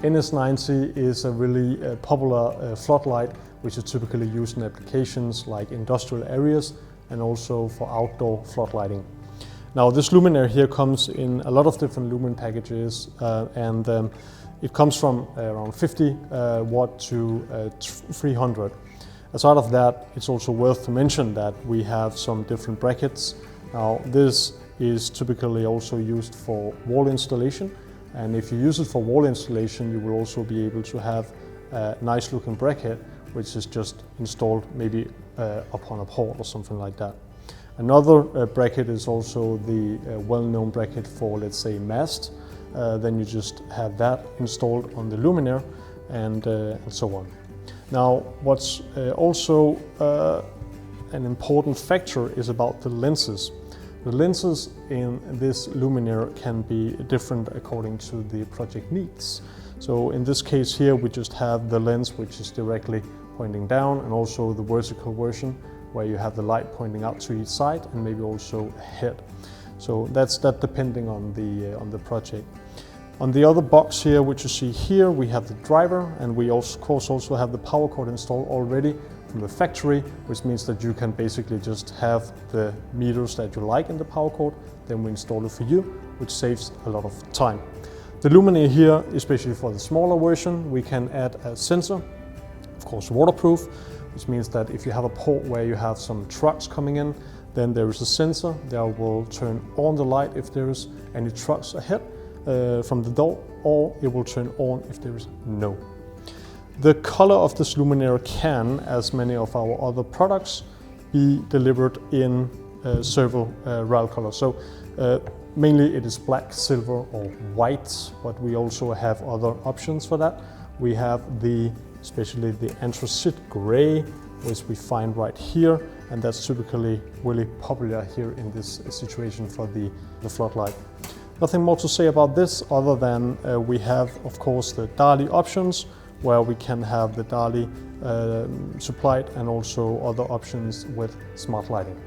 NS90 is a really popular floodlight which is typically used in applications like industrial areas and also for outdoor floodlighting. Now this luminaire here comes in a lot of different lumen packages and it comes from around 50 watt to 300. Aside of that, it's also worth to mention that we have some different brackets. Now this is typically also used for wall installation, and if you use it for wall installation you will also be able to have a nice looking bracket which is just installed maybe upon a port or something like that. Another bracket is also the well-known bracket for, let's say, mast. Then you just have that installed on the luminaire and so on. Now what's also an important factor is about the lenses. The lenses in this luminaire can be different according to the project needs. So in this case here we just have the lens which is directly pointing down, and also the vertical version where you have the light pointing out to each side and maybe also ahead. So that's depending on the project. On the other box here, which you see here, we have the driver, and we of course also have the power cord installed already from the factory, which means that you can basically just have the meters that you like in the power cord, then we install it for you, which saves a lot of time. The luminaire here, especially for the smaller version, we can add a sensor, of course waterproof, which means that if you have a port where you have some trucks coming in, then there is a sensor that will turn on the light if there is any trucks ahead from the door, or it will turn on if there is no. The color of this luminaire can, as many of our other products, be delivered in several RAL colors. So mainly it is black, silver or white, but we also have other options for that. We have especially the anthracite gray, which we find right here, and that's typically really popular here in this situation for the floodlight. Nothing more to say about this other than we have, of course, the DALI options, where we can have the DALI supplied, and also other options with smart lighting.